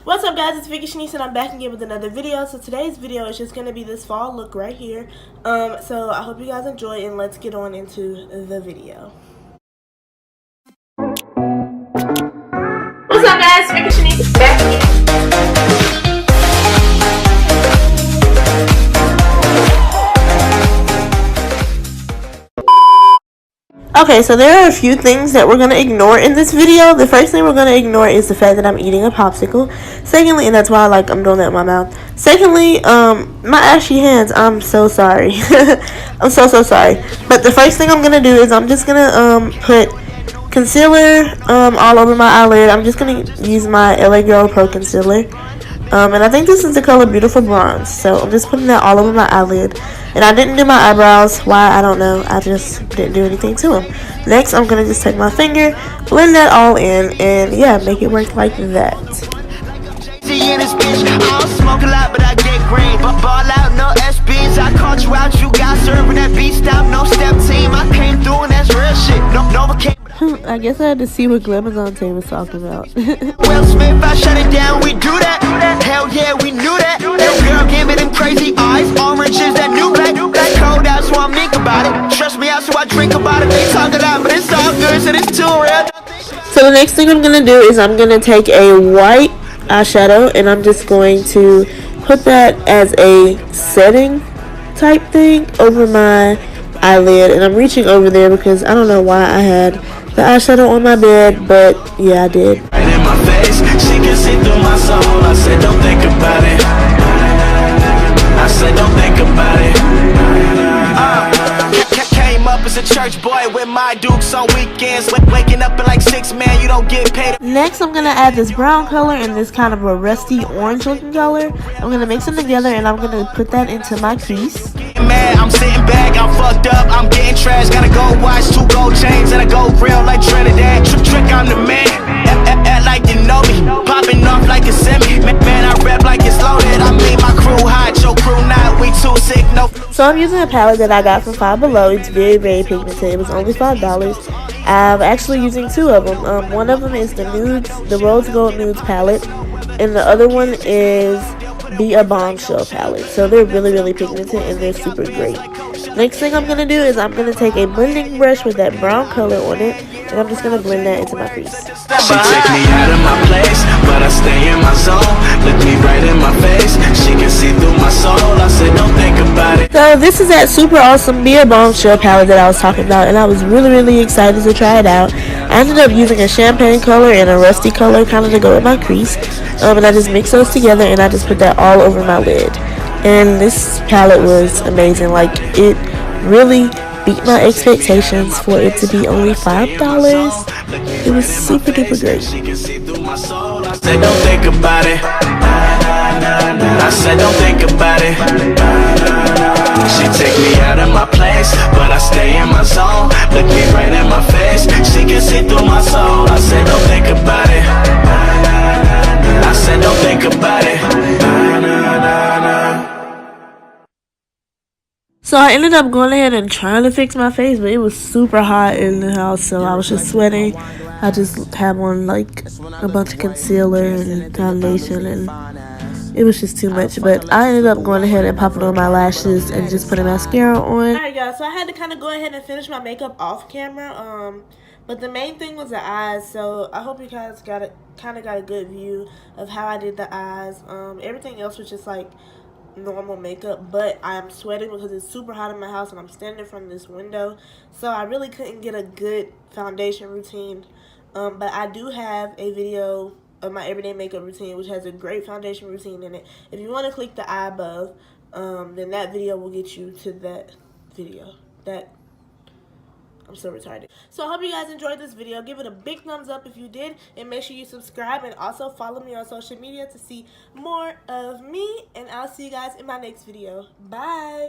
What's up, guys? It's Vicky Shanice and I'm back again with another video. So today's video is just going to be this fall look right here. So I hope you guys enjoy and let's get on into the video. What's up, guys? Vicky Shanice back again. Okay, so there are a few things that we're going to ignore in this video. The first thing we're going to ignore is the fact that I'm eating a popsicle. Secondly, and that's why I'm doing that in my mouth. Secondly, my ashy hands, I'm so sorry. I'm so sorry. But the first thing I'm going to do is I'm just going to put concealer all over my eyelid. I'm just going to use my LA Girl Pro Concealer. And I think this is the color Beautiful Bronze. So I'm just putting that all over my eyelid. And I didn't do my eyebrows. Why? I don't know. I just didn't do anything to them. Next, I'm going to just take my finger, blend that all in, and yeah, make it work like that. I guess I had to see what Glamazon was talking about. Well, Smith, I shut it down, we do that. Hell yeah, we knew that. That girl gave me them crazy eyes. Orange is that new black. That's cold out, so I'm think about it. Trust me out, so I drink about it. They talk it out, but it's all good, so it's too real. So the next thing I'm going to do is I'm going to take a white eyeshadow and I'm just going to put that as a setting type thing over my eyelid. And I'm reaching over there because I don't know why I had the eyeshadow on my bed, but yeah, I did. Right in my face, she can see through my soul. I said, don't think about it. I said, don't think about it. Came up as a church boy with my dukes on weekends. Waking up at like 6, man, you don't get paid. Next, I'm going to add this brown color and this kind of a rusty orange looking color. I'm going to mix them together and I'm going to put that into my crease. Man, I'm sitting back, I'm fucked up, I'm getting trash. Gotta go watch 2 gold chains and I go real like Trinidad. Trick, I'm the man. Act like you know me, popping off like a semi. Man, I rap like it's loaded. I mean my crew hot, your crew not. We too sick, no. So I'm using a palette that I got from Five Below. It's very pigmented. It was only $5. I'm actually using 2 of them. One of them is the nudes, the Rose Gold Nudes palette, and the other one is the Bombshell palette. So they're really pigmented and they're super great. Next thing I'm going to do is I'm going to take a blending brush with that brown color on it and I'm just going to blend that into my crease. She take me out of my place, but I stay in my zone. Look me right in my face, she can see through my soul. I said don't think about it. So this is that super awesome Be Bombshell palette that I was talking about and I was really excited to try it out. I ended up using a champagne color and a rusty color kind of to go with my crease. And I just mixed those together and I just put that all over my lid. And this palette was amazing. Like, it really beat my expectations for it to be only $5. It was super duper great. I said don't think about it. I said don't think about it. She take me out of my place, but I stay in my zone. Look me right in my face, she can see through my soul. I said don't think about it. I said don't think about it. So I ended up going ahead and trying to fix my face, but it was super hot in the house, so I was just sweating. I just had on like a bunch of concealer and foundation, and it was just too much. But I ended up going ahead and popping on my lashes and just putting mascara on. Alright guys, so I had to kind of go ahead and finish my makeup off camera. But the main thing was the eyes, so I hope you guys got a good view of how I did the eyes. Everything else was just like normal makeup, but I am sweating because it's super hot in my house and I'm standing in front of this window, so I really couldn't get a good foundation routine. But I do have a video of my everyday makeup routine which has a great foundation routine in it. If you want to click the eye above, then that video will get you to that video. I'm so retarded. So I hope you guys enjoyed this video. Give it a big thumbs up if you did. And make sure you subscribe. And also follow me on social media to see more of me. And I'll see you guys in my next video. Bye.